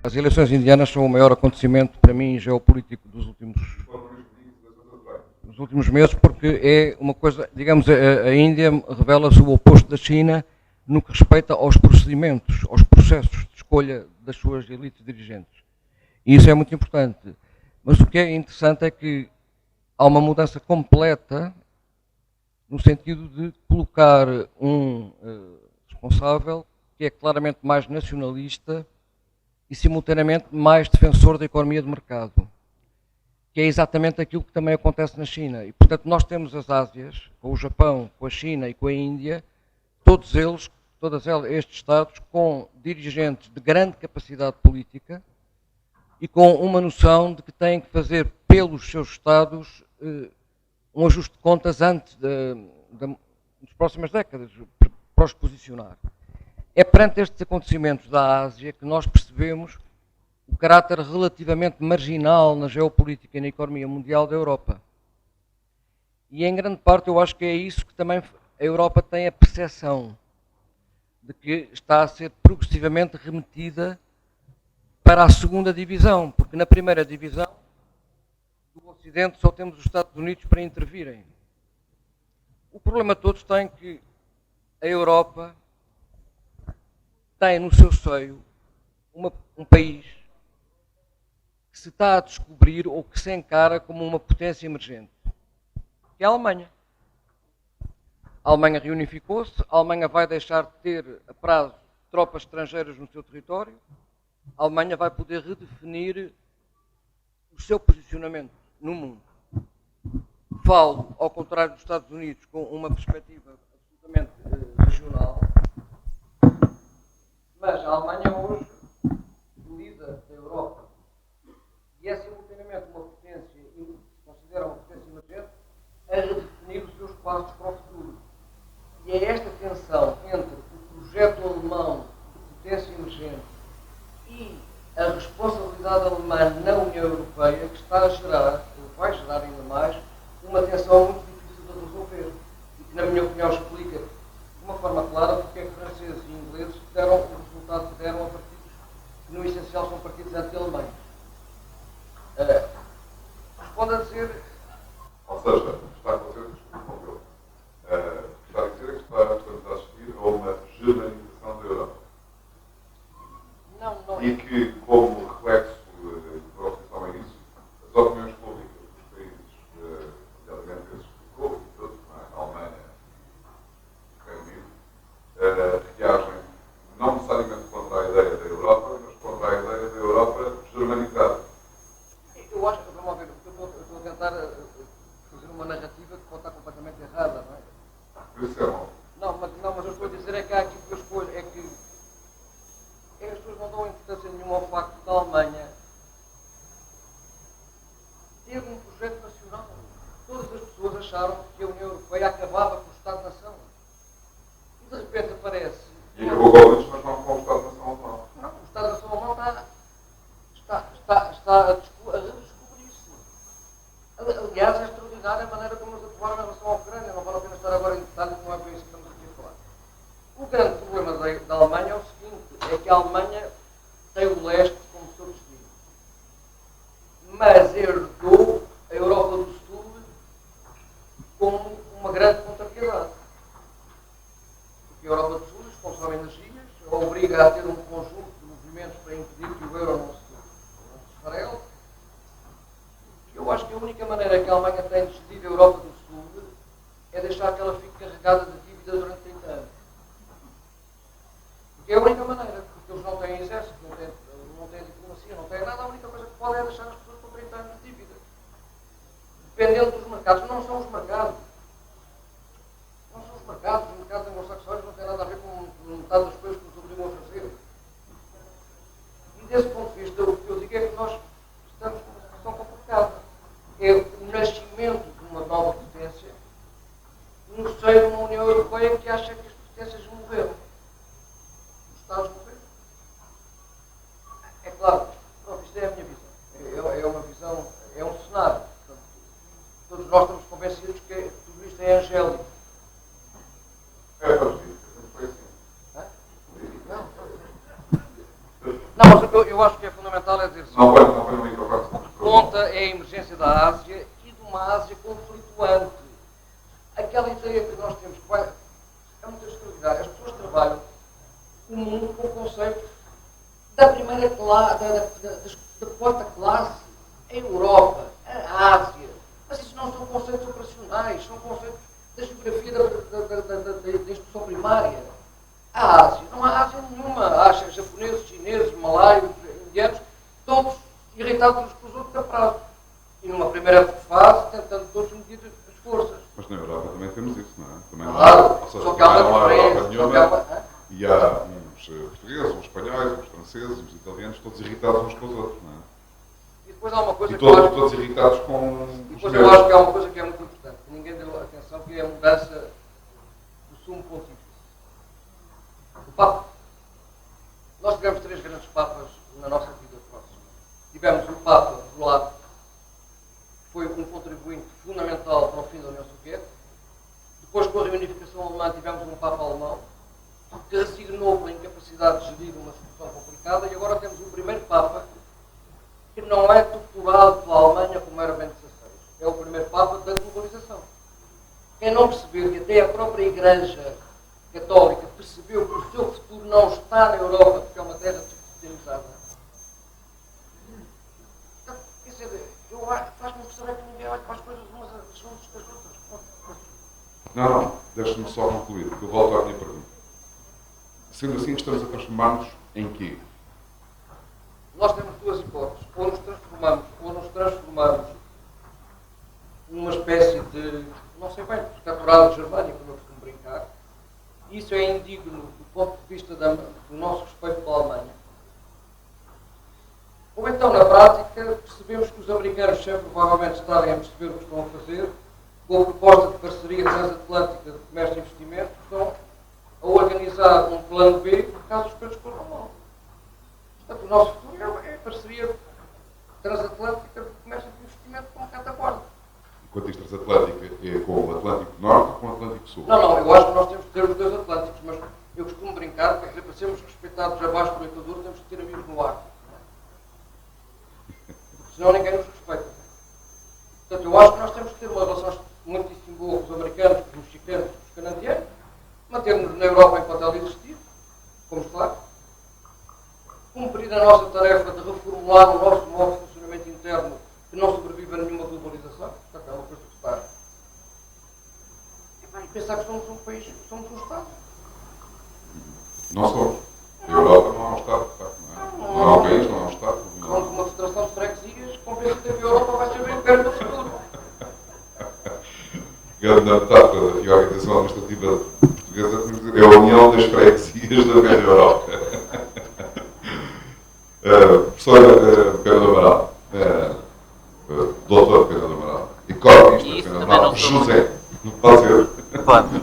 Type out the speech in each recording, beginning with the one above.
As eleições indianas são o maior acontecimento para mim geopolítico dos últimos meses, porque é uma coisa, digamos, a Índia revela-se o oposto da China no que respeita aos procedimentos, aos processos de escolha das suas elites dirigentes. E isso é muito importante. Mas o que é interessante é que há uma mudança completa no sentido de colocar um responsável que é claramente mais nacionalista e simultaneamente mais defensor da economia de mercado, que é exatamente aquilo que também acontece na China. E, portanto, nós temos as Ásias, com o Japão, com a China e com a Índia, todos estes Estados com dirigentes de grande capacidade política e com uma noção de que têm que fazer pelos seus Estados um ajuste de contas antes das próximas décadas, para os posicionar. É perante estes acontecimentos da Ásia que nós percebemos o caráter relativamente marginal na geopolítica e na economia mundial da Europa. E em grande parte eu acho que é isso que também a Europa tem a percepção de que está a ser progressivamente remetida para a segunda divisão, porque na primeira divisão do Ocidente só temos os Estados Unidos para intervirem. O problema todo está em que a Europa tem no seu seio um país que se está a descobrir ou que se encara como uma potência emergente, que é a Alemanha. A Alemanha reunificou-se, a Alemanha vai deixar de ter a prazo tropas estrangeiras no seu território, a Alemanha vai poder redefinir o seu posicionamento no mundo. Falo, ao contrário dos Estados Unidos, com uma perspectiva absolutamente regional, mas a Alemanha hoje, líder da Europa, e é simultaneamente uma potência, e se considera uma potência emergente, a redefinir os seus passos para o futuro. E é esta tensão entre o projeto alemão de potência emergente e a responsabilidade alemã na União Europeia que está a gerar, ou vai gerar ainda mais, uma tensão muito difícil de resolver. E que, na minha opinião, explica de uma forma clara porque é que franceses e ingleses deram o resultado que deram a partidos que, no essencial, são partidos anti-alemães. Responde a dizer... Ou seja, está a acontecer, desculpa, está a dizer que estamos a assistir a uma germanização da Europa. Não. E que, como reflexo da oposição a isso, as opiniões públicas dos países, nomeadamente esses que ficou, e todos, a Alemanha, o Reino Unido, reagem não necessariamente contra a ideia da Europa, mas contra a ideia da Europa germanizada. Eu acho que, vamos ver, eu estou a tentar fazer uma narrativa que pode estar completamente errada, não é? Isso é bom. Mas eu estou a dizer é que há aqui duas coisas, é que as pessoas não dão importância nenhuma ao facto da Alemanha ter um projeto nacional. Todas as pessoas acharam que a União Europeia acabava com o Estado-nação. E de repente aparece... E acabou com antes, mas não com o Estado-nação alemão. Não, o Estado-nação alemão está a redescobrir-se. Aliás, é extraordinária a maneira como eles atuaram em relação à Ucrânia. Não vale a pena estar agora em detalhes, não é para isso que estamos aqui a falar. O grande problema da Alemanha é o seguinte, é que a Alemanha tem o leste como seu destino. Mas herdou a Europa do Sul como uma grande contrariedade. Porque a Europa do Sul consome energias, obriga a ter um conjunto de movimentos para impedir que o euro não se esfarele. Eu acho que a única maneira que a Alemanha tem de gerir a Europa do Sul é deixar que ela fique carregada de dívida durante 30 anos. Porque é a única maneira, porque eles não têm exército, não têm diplomacia, não têm nada, a única coisa que podem é deixar as pessoas com 30 anos de dívida. Dependendo dos mercados, não são os mercados. Não são os mercados anglo-saxónicos não têm nada a ver com metade das coisas que nos obrigam a fazer. E desse ponto de vista, o que eu digo é que nós estamos numa situação complicada. É o nascimento de uma nova potência no seio de uma União Europeia que acha que as potências morreram. Os Estados morreram. É claro, pronto, isto é a minha visão. É uma visão, é um cenário. Portanto, todos nós estamos convencidos que tudo isto é angélico. É, mas isso foi assim. Não, mas eu acho que é da quarta classe, a Europa, a Ásia. Mas isso não são conceitos operacionais, são conceitos da geografia da instrução primária. A Ásia, não há Ásia nenhuma. Há japoneses, chineses, malaios, indianos, todos irritados uns com os outros a prazo. E numa primeira fase, tentando todos medir as forças. Mas na Europa também temos isso, não é? Também Claro, ou seja, só que há também uma não há Europa diferença. nenhuma, e há uns portugueses, uns espanhóis, uns franceses, uns italianos, todos irritados uns com os outros, não é? E depois há uma coisa E que eu acho todos irritados com E os depois eu mesmos. acho que há uma coisa que é muito importante, que ninguém deu atenção, que é a mudança do sumo pontífice. O Papa. Nós tivemos 3 grandes Papas na nossa vida próxima. Tivemos um Papa revelado, que foi um contribuinte fundamental para o fim da União Soviética. Depois, com a reunificação alemã, tivemos um Papa alemão, que resignou pela incapacidade de gerir uma situação complicada, e agora temos um primeiro Papa que não é tutorado pela Alemanha como era Bento XVI. É o primeiro Papa da globalização. Quem não perceber, e até a própria Igreja Católica percebeu que o seu futuro não está na Europa, porque é uma terra descristianizada. Quer dizer, faz-me impressão que ninguém olha para as coisas umas juntas das outras. Não, deixe-me só concluir, porque eu volto à minha pergunta. Sendo assim, estamos a transformar-nos em quê? Nós temos 2 hipóteses. Ou nos transformamos numa espécie de, não sei bem, protetorado de Germânia, como eu costumo brincar. Isso é indigno do ponto de vista do nosso respeito pela Alemanha. Ou então, na prática, percebemos que os americanos, sem provavelmente estarem a perceber o que estão a fazer, com a proposta de parceria transatlântica de comércio e investimento, estão a organizar um plano B caso as coisas corram mal. Portanto, o nosso futuro é a parceria transatlântica de comércio e investimento com a retaguarda. Enquanto isto transatlântica é com o Atlântico Norte ou com o Atlântico Sul? Não, eu acho que nós temos que ter os 2 Atlânticos, mas eu costumo brincar, porque para sermos respeitados abaixo do Equador, temos que ter amigos no ar. Porque senão ninguém nos respeita. Portanto, eu acho que nós temos que ter uma relação muitíssimo boa com os americanos, com os mexicanos, com os canadianos, manter-nos na Europa enquanto ela existir, como está, cumprir a nossa tarefa de reformular o nosso modo de funcionamento interno, que não sobrevive a nenhuma globalização. Portanto, é uma coisa que está. E pensar que somos um país, somos um Estado. Não somos. A Europa não é um Estado, de facto, não é? Não é um país, não é um Estado. Com uma federação de freguesias, compensa que a Europa vai ser bem perto do futuro. Grande metáfora da reorganização administrativa portuguesa, podemos dizer, é a união das freguesias da velha Europa. Professora Pedro do Amaral, doutor Pedro do Amaral, economista, não, José, não pode ser. Pode.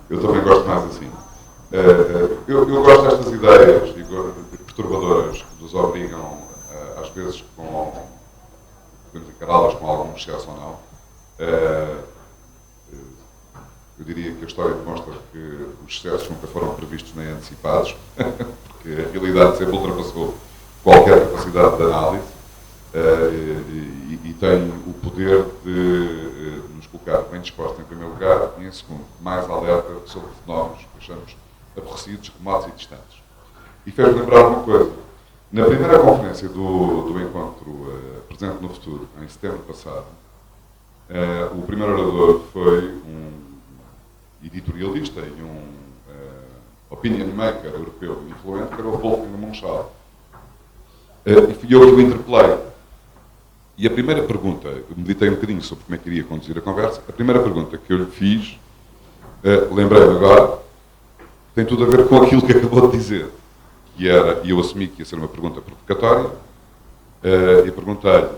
Eu também gosto mais assim. Eu gosto destas ideias perturbadoras que nos obrigam, às vezes, podemos encará-las com algum excesso ou não. Eu diria que a história demonstra que os excessos nunca foram previstos nem antecipados, porque a realidade sempre ultrapassou qualquer capacidade de análise e tem o poder de nos colocar bem dispostos em primeiro lugar e em segundo, mais alerta sobre fenómenos que achamos aborrecidos, remotos e distantes. E fez lembrar uma coisa. Na primeira conferência do encontro Presente no Futuro, em setembro passado, o primeiro orador foi um editorialista e um opinion maker europeu influente, que era o Wolfgang Munchau. E fui eu que o interpelei. E a primeira pergunta, eu meditei um bocadinho sobre como é que iria conduzir a conversa, a primeira pergunta que eu lhe fiz, lembrei-me agora, tem tudo a ver com aquilo que acabou de dizer, que era, e eu assumi que ia ser uma pergunta provocatória, e perguntei-lhe,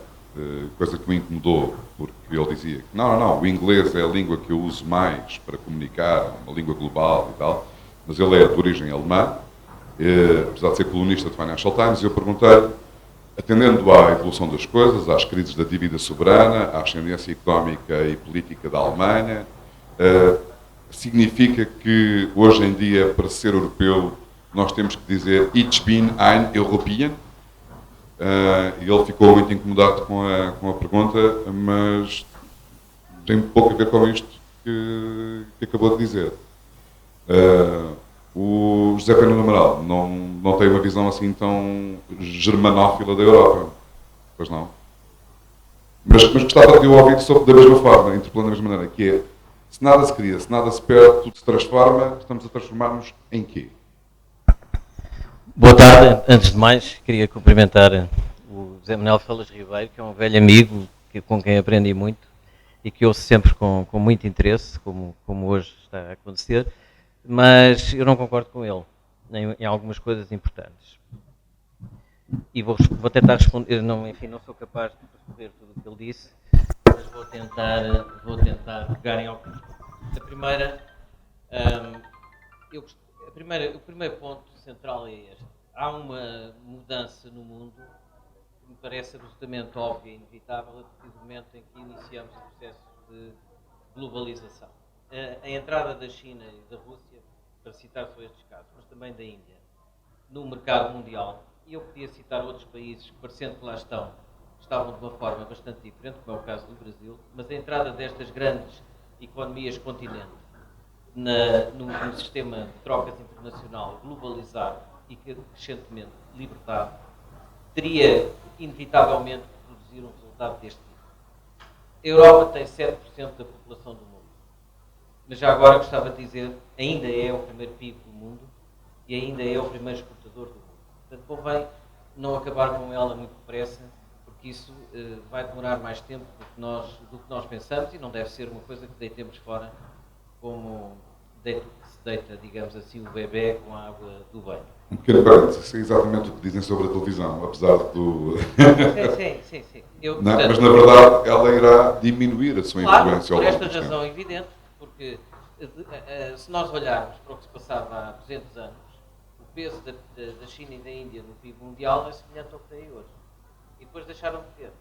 coisa que me incomodou, porque ele dizia que não, o inglês é a língua que eu uso mais para comunicar, uma língua global e tal, mas ele é de origem alemã, apesar de ser colunista de Financial Times, e eu perguntei-lhe, atendendo à evolução das coisas, às crises da dívida soberana, à ascendência económica e política da Alemanha, significa que hoje em dia, para ser europeu, nós temos que dizer Ich bin ein Europäer? E ele ficou muito incomodado com a pergunta, mas tem pouco a ver com isto que acabou de dizer. O José Pena do Amaral não tem uma visão assim tão germanófila da Europa, pois não? Mas gostava de o ouvir sobre da mesma forma, interpelando da mesma maneira, que é, se nada se cria, se nada se perde, tudo se transforma, estamos a transformar-nos em quê? Boa tarde. Antes de mais, queria cumprimentar o José Manuel Falas Ribeiro, que é um velho amigo com quem aprendi muito e que ouço sempre com muito interesse, como hoje está a acontecer, mas eu não concordo com ele em algumas coisas importantes. E vou tentar responder, não sou capaz de responder tudo o que ele disse, mas vou tentar pegar em algumas coisas. A primeira, o primeiro ponto central é este. Há uma mudança no mundo que me parece absolutamente óbvia e inevitável a partir do momento em que iniciamos o processo de globalização. A entrada da China e da Rússia, para citar só estes casos, mas também da Índia, no mercado mundial, e eu podia citar outros países que, parecendo que lá estavam de uma forma bastante diferente, como é o caso do Brasil, mas a entrada destas grandes economias continente num sistema de trocas internacional globalizado e crescentemente libertado, teria inevitavelmente que produzir um resultado deste tipo. A Europa tem 7% da população do mundo, mas já agora gostava de dizer, ainda é o primeiro PIB do mundo e ainda é o primeiro exportador do mundo. Portanto, convém não acabar com ela muito depressa, porque isso vai demorar mais tempo do que nós pensamos e não deve ser uma coisa que deitemos fora como se deita, digamos assim, o bebê com a água do banho. Um pequeno parênteses, é exatamente o que dizem sobre a televisão, apesar do... Sim. Mas, na verdade, ela irá diminuir a sua influência ao longo longo por esta do razão tempo. evidente, porque se nós olharmos para o que se passava há 200 anos, o peso da China e da Índia no PIB mundial é semelhante ao que tem hoje. E depois deixaram de ter.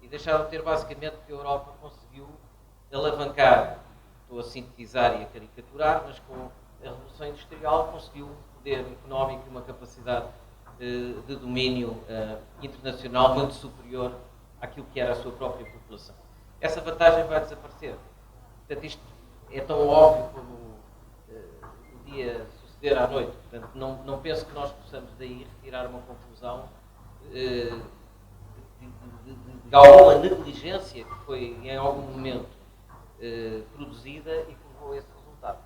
E deixaram de ter basicamente porque a Europa conseguiu alavancar, estou a sintetizar e a caricaturar, mas com a Revolução Industrial conseguiu um poder económico e uma capacidade de domínio internacional muito superior àquilo que era a sua própria população. Essa vantagem vai desaparecer. Portanto, isto é tão óbvio como o dia suceder à noite. Portanto, não penso que nós possamos daí retirar uma conclusão de alguma negligência que foi em algum momento produzida e que levou a esse resultado.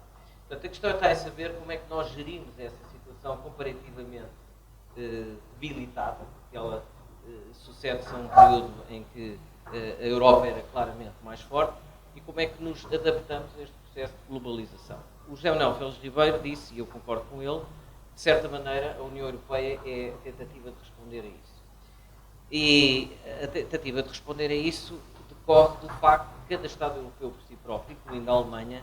Portanto, a questão está em saber como é que nós gerimos essa situação comparativamente debilitada, porque ela sucede-se a um período em que a Europa era claramente mais forte, e como é que nos adaptamos a este processo de globalização. O José Manuel Falas Ribeiro disse, e eu concordo com ele, de certa maneira a União Europeia é a tentativa de responder a isso. E a tentativa de responder a isso decorre do facto de cada Estado europeu por si próprio, incluindo a Alemanha,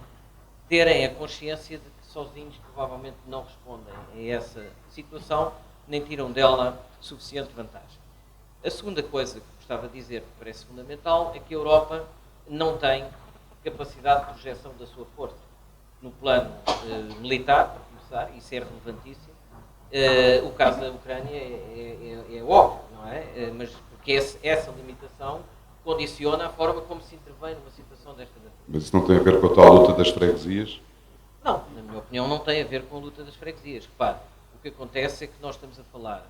terem a consciência de que sozinhos provavelmente não respondem a essa situação, nem tiram dela suficiente vantagem. A segunda coisa que gostava de dizer, que parece fundamental, é que a Europa não tem capacidade de projeção da sua força. No plano militar, para começar, isso é relevantíssimo. O caso da Ucrânia é óbvio, não é? Mas porque essa limitação condiciona a forma como se intervém numa situação desta natureza. Mas isso não tem a ver com a tal luta das freguesias? Não, na minha opinião não tem a ver com a luta das freguesias. Repare, o que acontece é que nós estamos a falar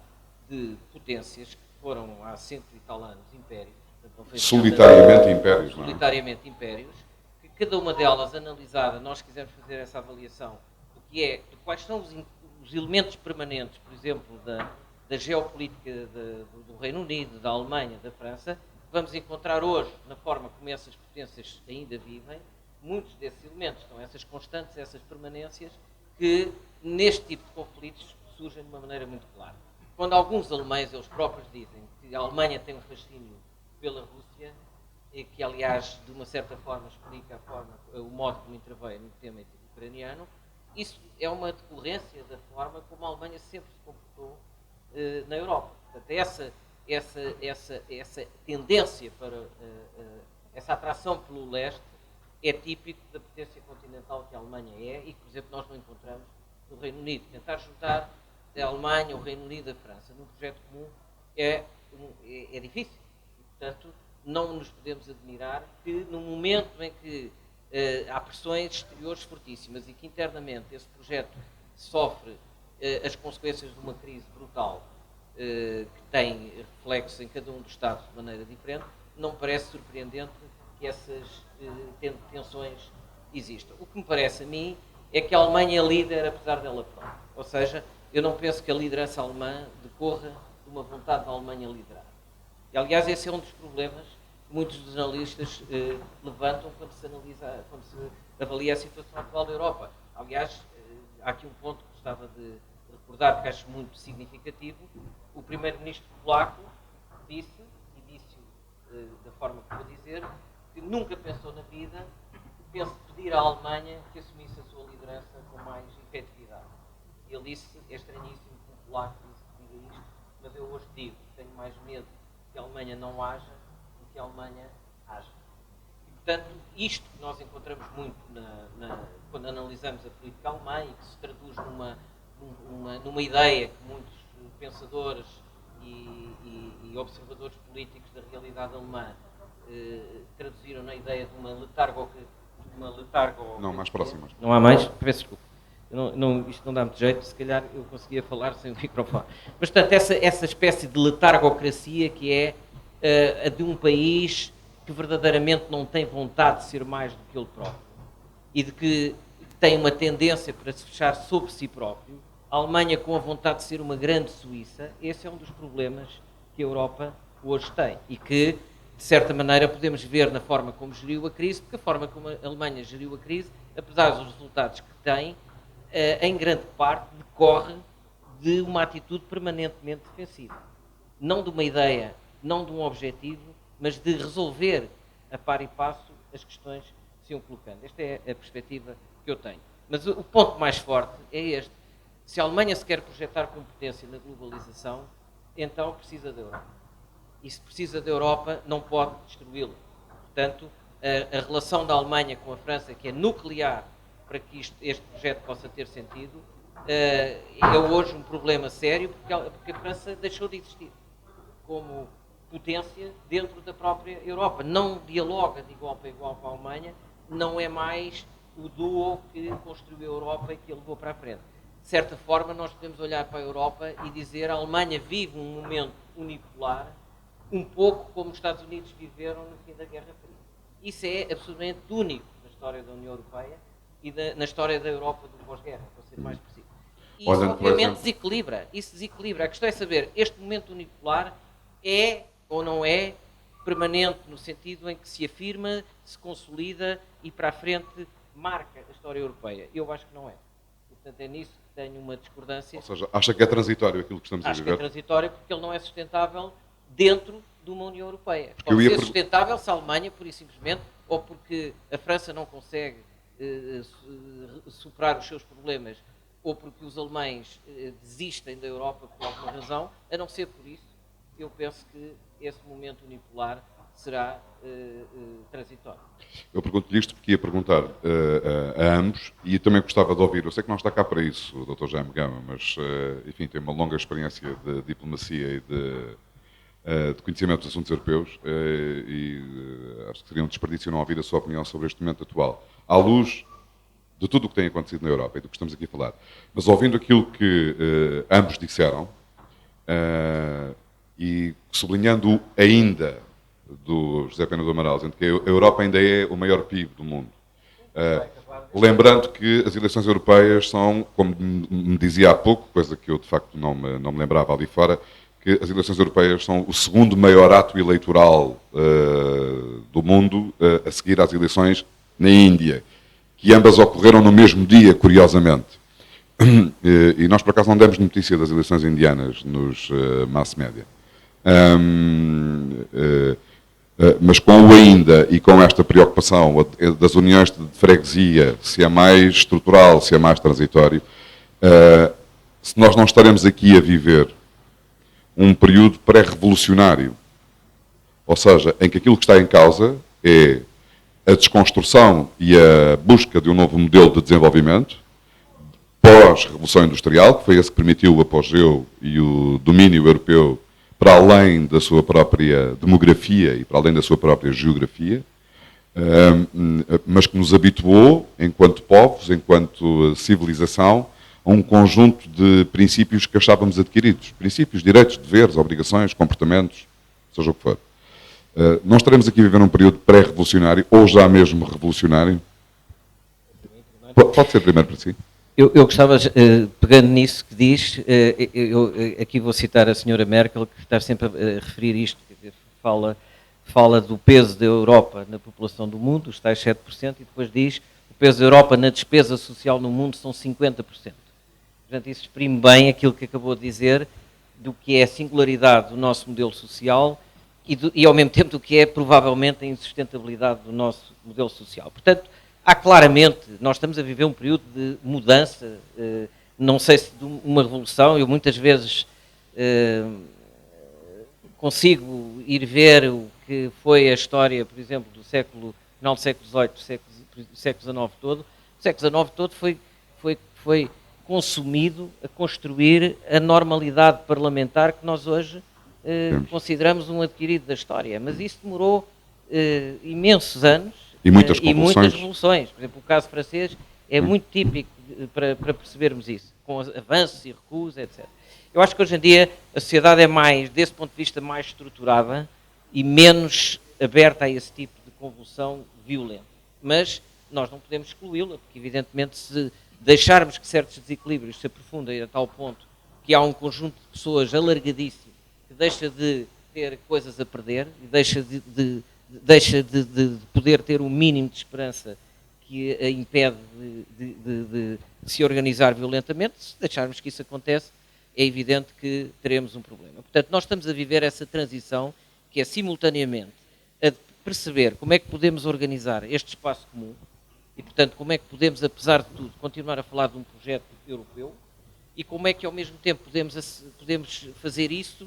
de potências que foram há 100 e tal anos impérios. Portanto, Solitariamente impérios, não é? Solitariamente impérios, que cada uma delas analisada, nós quisermos fazer essa avaliação de quais são os elementos permanentes, por exemplo, da geopolítica do Reino Unido, da Alemanha, da França, vamos encontrar hoje, na forma como essas potências ainda vivem, muitos desses elementos, são essas constantes, essas permanências, que neste tipo de conflitos surgem de uma maneira muito clara. Quando alguns alemães, eles próprios, dizem que a Alemanha tem um fascínio pela Rússia, e que aliás, de uma certa forma, explica o modo como interveio no tema ucraniano, isso é uma decorrência da forma como a Alemanha sempre se comportou na Europa. Portanto, essa tendência para essa atração pelo leste é típico da potência continental que a Alemanha é e que, por exemplo, nós não encontramos no Reino Unido. Tentar juntar a Alemanha, o Reino Unido e a França num projeto comum é difícil. E, portanto, não nos podemos admirar que, no momento em que há pressões exteriores fortíssimas e que internamente esse projeto sofre as consequências de uma crise brutal que tem reflexos em cada um dos Estados de maneira diferente, não me parece surpreendente que essas tensões existam. O que me parece a mim é que a Alemanha é líder apesar dela própria. Ou seja, eu não penso que a liderança alemã decorra de uma vontade da Alemanha liderar. E, aliás, esse é um dos problemas que muitos dos analistas levantam quando se avalia a situação atual da Europa. Aliás, há aqui um ponto que gostava de recordar, que acho muito significativo. O primeiro-ministro polaco disse da forma que vou dizer, que nunca pensou na vida pedir à Alemanha que assumisse a sua liderança com mais efetividade. E ele disse, é estranhíssimo que um polaco diga isto, mas eu hoje digo, tenho mais medo que a Alemanha não haja do que a Alemanha haja. E, portanto, isto que nós encontramos muito quando analisamos a política alemã e que se traduz numa ideia que muitos pensadores e observadores políticos da realidade alemã traduziram na ideia de uma letargo... Não, mais próximo. Não há mais? Peço desculpa. Isto não dá muito jeito, se calhar eu conseguia falar sem o microfone. Mas, portanto, essa espécie de letargocracia que é a de um país que verdadeiramente não tem vontade de ser mais do que ele próprio e de que tem uma tendência para se fechar sobre si próprio. A Alemanha com a vontade de ser uma grande Suíça, esse é um dos problemas que a Europa hoje tem e que, de certa maneira, podemos ver na forma como geriu a crise, porque a forma como a Alemanha geriu a crise, apesar dos resultados que tem, em grande parte decorre de uma atitude permanentemente defensiva. Não de uma ideia, não de um objetivo, mas de resolver a par e passo as questões que se iam colocando. Esta é a perspectiva que eu tenho. Mas o ponto mais forte é este. Se a Alemanha se quer projetar com potência na globalização, então precisa da Europa. E se precisa da Europa, não pode destruí-la. Portanto, a relação da Alemanha com a França, que é nuclear para que este projeto possa ter sentido, é hoje um problema sério, porque a França deixou de existir como potência dentro da própria Europa. Não dialoga de igual para igual com a Alemanha, não é mais o duo que construiu a Europa e que a levou para a frente. De certa forma, nós podemos olhar para a Europa e dizer que a Alemanha vive um momento unipolar, um pouco como os Estados Unidos viveram no fim da Guerra Fria. Isso é absolutamente único na história da União Europeia e na história da Europa do pós-guerra, para ser mais preciso. E isso, obviamente, desequilibra. Isso desequilibra. A questão é saber, este momento unipolar é ou não é permanente no sentido em que se afirma, se consolida e para a frente marca a história europeia. Eu acho que não é. Portanto, é nisso que tenho uma discordância. Ou seja, acha que é transitório aquilo que estamos a viver? Acho que é transitório porque ele não é sustentável dentro de uma União Europeia. Pode ser sustentável se a Alemanha, pura e simplesmente, ou porque a França não consegue superar os seus problemas, ou porque os alemães desistem da Europa por alguma razão, a não ser por isso, eu penso que esse momento unipolar será transitório. Eu pergunto-lhe isto porque ia perguntar a ambos e também gostava de ouvir, eu sei que não está cá para isso, o Dr. Jaime Gama, mas, enfim, tem uma longa experiência de diplomacia e de conhecimento dos assuntos europeus e acho que seria um desperdício não ouvir a sua opinião sobre este momento atual, à luz de tudo o que tem acontecido na Europa e do que estamos aqui a falar. Mas ouvindo aquilo que ambos disseram e sublinhando ainda do José Pena do Amaral, dizendo que a Europa ainda é o maior PIB do mundo. Lembrando que as eleições europeias são, como me dizia há pouco, coisa que eu de facto não me lembrava ali fora, que as eleições europeias são o segundo maior ato eleitoral do mundo, a seguir às eleições na Índia, que ambas ocorreram no mesmo dia, curiosamente. E nós, por acaso, não demos notícia das eleições indianas nos mass media. Mas com o ainda e com esta preocupação das uniões de freguesia, se é mais estrutural, se é mais transitório, se nós não estaremos aqui a viver um período pré-revolucionário, ou seja, em que aquilo que está em causa é a desconstrução e a busca de um novo modelo de desenvolvimento pós-revolução industrial, que foi esse que permitiu o apogeu e o domínio europeu para além da sua própria demografia e para além da sua própria geografia, mas que nos habituou, enquanto povos, enquanto civilização, a um conjunto de princípios que achávamos adquiridos. Princípios, direitos, deveres, obrigações, comportamentos, seja o que for. Não estaremos aqui a viver um período pré-revolucionário, ou já mesmo revolucionário? Pode ser primeiro para si. Eu gostava, pegando nisso que diz, eu aqui vou citar a senhora Merkel, que está sempre a referir isto, quer dizer, fala do peso da Europa na população do mundo, os tais 7%, e depois diz o peso da Europa na despesa social no mundo são 50%. Portanto, isso exprime bem aquilo que acabou de dizer, do que é a singularidade do nosso modelo social e ao mesmo tempo do que é provavelmente a insustentabilidade do nosso modelo social. Portanto, há claramente, nós estamos a viver um período de mudança, não sei se de uma revolução, eu muitas vezes consigo ir ver o que foi a história, por exemplo, do final do século XVIII, do século XIX todo. O século XIX todo foi consumido a construir a normalidade parlamentar que nós hoje consideramos um adquirido da história. Mas isso demorou imensos anos e muitas revoluções. Por exemplo, o caso francês é muito típico para percebermos isso, com avanços e recuos, etc. Eu acho que hoje em dia a sociedade é mais, desse ponto de vista, mais estruturada e menos aberta a esse tipo de convulsão violenta. Mas nós não podemos excluí-la, porque evidentemente se deixarmos que certos desequilíbrios se aprofundem a tal ponto que há um conjunto de pessoas alargadíssimo que deixa de ter coisas a perder e deixa de poder ter o mínimo de esperança que a impede de se organizar violentamente, se deixarmos que isso aconteça, é evidente que teremos um problema. Portanto, nós estamos a viver essa transição que é simultaneamente a perceber como é que podemos organizar este espaço comum e, portanto, como é que podemos, apesar de tudo, continuar a falar de um projeto europeu e como é que, ao mesmo tempo, podemos fazer isso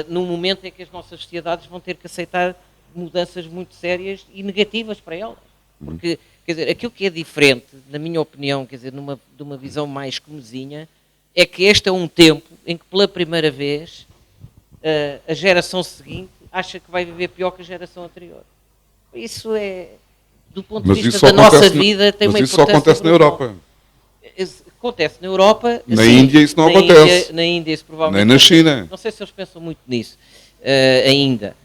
num momento em que as nossas sociedades vão ter que aceitar mudanças muito sérias e negativas para elas. Porque, quer dizer, aquilo que é diferente, na minha opinião, quer dizer, de uma visão mais comezinha, é que este é um tempo em que, pela primeira vez, a geração seguinte acha que vai viver pior que a geração anterior. Isso é, do ponto de vista da nossa vida, tem uma importância. Mas isso só acontece na Europa. Acontece na Europa. Na Índia isso não acontece. Na Índia isso provavelmente. Nem na China. Não sei se eles pensam muito nisso. Ainda.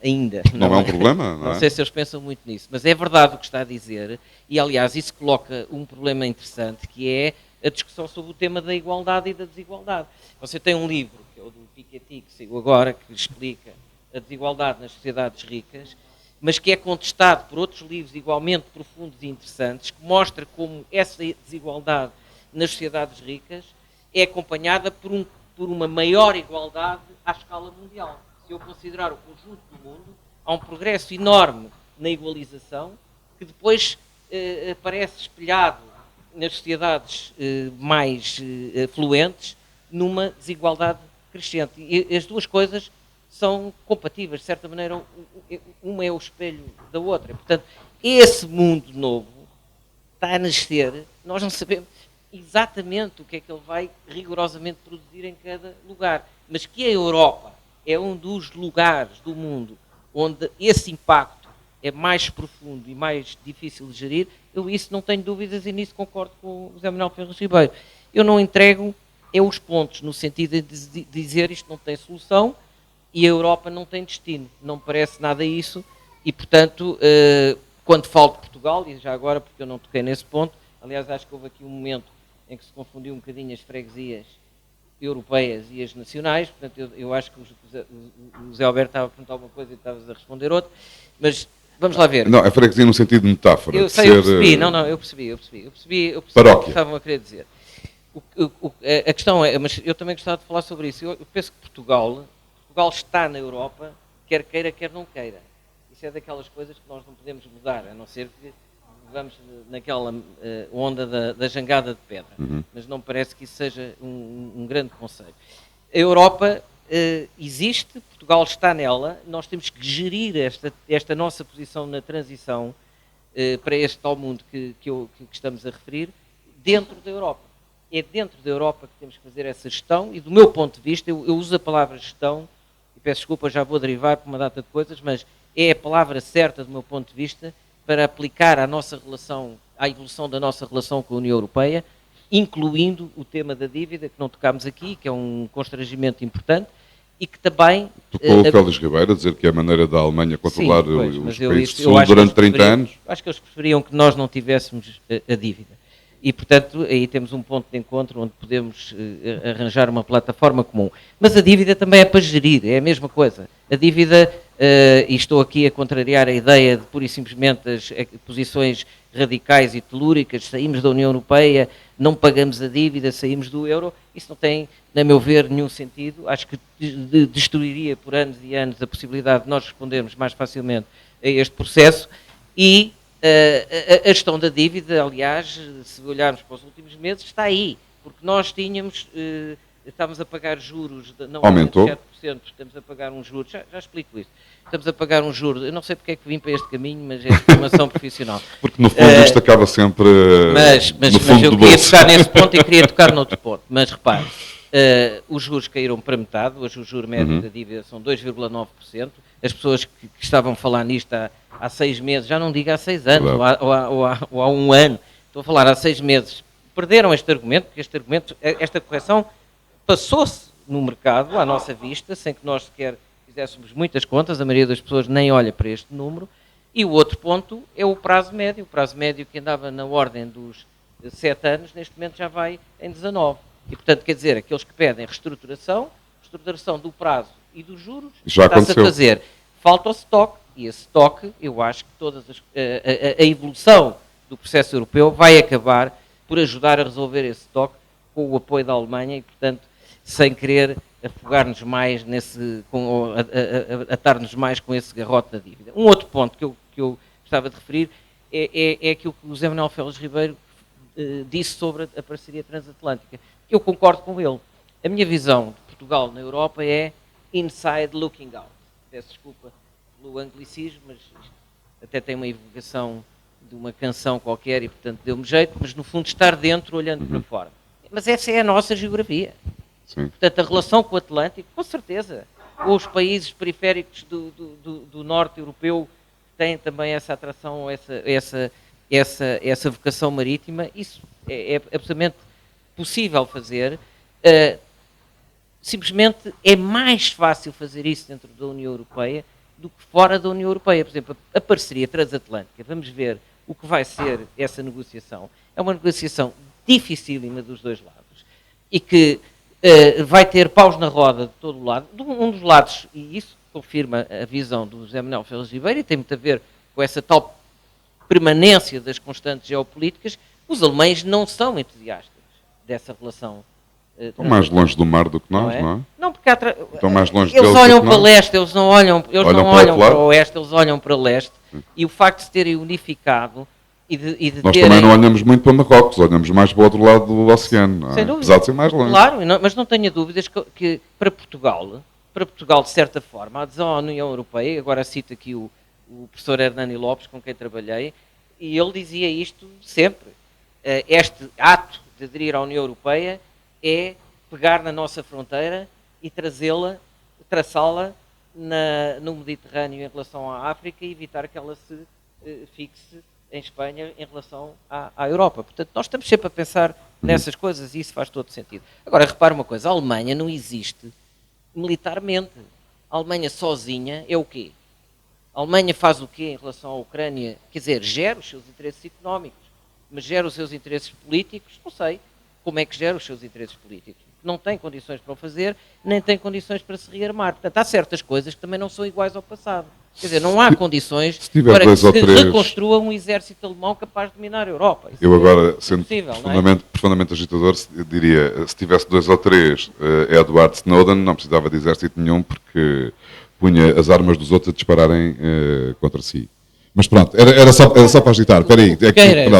Não é um problema, não é? Não sei se eles pensam muito nisso, mas é verdade o que está a dizer, e aliás isso coloca um problema interessante, que é a discussão sobre o tema da igualdade e da desigualdade. Você tem um livro, que é o do Piketty, que saiu agora, que explica a desigualdade nas sociedades ricas, mas que é contestado por outros livros igualmente profundos e interessantes, que mostra como essa desigualdade nas sociedades ricas é acompanhada por uma maior igualdade à escala mundial. Se eu considerar o conjunto do mundo, há um progresso enorme na igualização que depois aparece espelhado nas sociedades mais fluentes numa desigualdade crescente. E as duas coisas são compatíveis, de certa maneira, uma é o espelho da outra. Portanto, esse mundo novo está a nascer, nós não sabemos exatamente o que é que ele vai rigorosamente produzir em cada lugar, mas que a Europa é um dos lugares do mundo onde esse impacto é mais profundo e mais difícil de gerir, eu isso não tenho dúvidas e nisso concordo com o José Manuel Ferreira Ribeiro. Eu não entrego os pontos, no sentido de dizer isto não tem solução e a Europa não tem destino. Não me parece nada isso e, portanto, quando falo de Portugal, e já agora porque eu não toquei nesse ponto, aliás acho que houve aqui um momento em que se confundiu um bocadinho as freguesias europeias e as nacionais, portanto eu acho que o José Alberto estava a perguntar alguma coisa e estavas a responder outra, mas vamos lá ver. Não, a freguesia no sentido de metáfora. Eu percebi, eu percebi o que estavam a querer dizer. A questão é, mas eu também gostava de falar sobre isso, eu penso que Portugal está na Europa, quer queira, quer não queira. Isso é daquelas coisas que nós não podemos mudar, a não ser que vamos naquela onda da jangada de pedra. Mas não me parece que isso seja um grande conceito. A Europa existe, Portugal está nela, nós temos que gerir esta nossa posição na transição para este tal mundo que estamos a referir, dentro da Europa. É dentro da Europa que temos que fazer essa gestão e do meu ponto de vista, eu uso a palavra gestão, e peço desculpa, já vou derivar para uma data de coisas, mas é a palavra certa do meu ponto de vista para aplicar à nossa relação, à evolução da nossa relação com a União Europeia, incluindo o tema da dívida, que não tocámos aqui, que é um constrangimento importante, e que também... Tocou o Félix Ribeiro a dizer que é a maneira da Alemanha controlar pois, os mas países do eu Sul acho que durante eles 30 anos. Acho que eles preferiam que nós não tivéssemos a dívida. E, portanto, aí temos um ponto de encontro onde podemos arranjar uma plataforma comum. Mas a dívida também é para gerir, é a mesma coisa. A dívida, e estou aqui a contrariar a ideia de pura e simplesmente as posições radicais e telúricas, saímos da União Europeia, não pagamos a dívida, saímos do euro, isso não tem, a meu ver, nenhum sentido. Acho que destruiria por anos e anos a possibilidade de nós respondermos mais facilmente a este processo e a gestão da dívida, aliás, se olharmos para os últimos meses, está aí, porque nós estávamos a pagar juros, não aumentou, 7%, estamos a pagar um juros, já explico isso, estamos a pagar um juros, eu não sei porque é que vim para este caminho, mas é formação profissional. Porque no fundo isto acaba sempre Mas no fundo eu do queria bolso. tocar nesse ponto e queria tocar noutro ponto, mas repare, os juros caíram para metade, hoje o juro médio da dívida são 2,9%, as pessoas que estavam a falar nisto há 6 meses, já não digo há 6 anos, ou há um ano, estou a falar há 6 meses, perderam este argumento, porque este argumento, esta correção passou-se no mercado, à nossa vista, sem que nós sequer fizéssemos muitas contas, a maioria das pessoas nem olha para este número, e o outro ponto é o prazo médio que andava na ordem dos 7 anos, neste momento já vai em 19. E, portanto, quer dizer, aqueles que pedem reestruturação do prazo e dos juros, Já está-se aconteceu. a fazer. Falta o stock, e esse stock, eu acho que a evolução do processo europeu vai acabar por ajudar a resolver esse stock com o apoio da Alemanha e, portanto, sem querer afogar-nos mais ou atar-nos mais com esse garrote da dívida. Um outro ponto que eu gostava de referir é aquilo que o José Manuel Félix Ribeiro disse sobre a parceria transatlântica. Eu concordo com ele. A minha visão de Portugal na Europa é inside looking out. Peço desculpa pelo anglicismo, mas isto até tem uma evocação de uma canção qualquer e, portanto, deu-me jeito, mas no fundo estar dentro olhando para fora. Mas essa é a nossa geografia. Sim. Portanto, a relação com o Atlântico, com certeza, ou os países periféricos do norte europeu têm também essa atração, essa vocação marítima, isso é absolutamente possível fazer. Simplesmente é mais fácil fazer isso dentro da União Europeia do que fora da União Europeia. Por exemplo, a parceria transatlântica, vamos ver o que vai ser essa negociação. É uma negociação dificílima dos dois lados e que vai ter paus na roda de todo o lado. Um dos lados, e isso confirma a visão do José Manuel Félix Ribeiro, e tem muito a ver com essa tal permanência das constantes geopolíticas, os alemães não são entusiastas dessa relação. Estão mais longe do mar do que nós, não é? Não, porque estão mais longe eles deles olham do que para nós. leste, eles não olham Olham para o oeste, eles olham para leste. E o facto de se terem unificado e de Nós terem... também não olhamos muito para Marrocos, olhamos mais para o outro lado do oceano, não é? Sem dúvida. Apesar de ser mais longe. Claro, mas não tenha dúvidas que para Portugal, de certa forma, a adesão à União Europeia, agora cito aqui o professor Hernani Lopes, com quem trabalhei, e ele dizia isto sempre. Este ato de aderir à União Europeia é pegar na nossa fronteira e traçá-la no Mediterrâneo em relação à África e evitar que ela se fixe em Espanha em relação à Europa. Portanto, nós estamos sempre a pensar nessas coisas e isso faz todo sentido. Agora, repare uma coisa, a Alemanha não existe militarmente. A Alemanha sozinha é o quê? A Alemanha faz o quê em relação à Ucrânia? Quer dizer, gera os seus interesses económicos, mas gera os seus interesses políticos? Não sei. Como é que gera os seus interesses políticos? Não tem condições para o fazer, nem tem condições para se rearmar. Portanto, há certas coisas que também não são iguais ao passado. Quer dizer, não há condições para que se reconstrua um exército alemão capaz de dominar a Europa. Isso eu agora, sendo possível, profundamente agitador, diria, se tivesse 2 ou 3 Edward Snowden, não precisava de exército nenhum, porque punha as armas dos outros a dispararem contra si. Mas pronto, era só para agitar. Espera aí.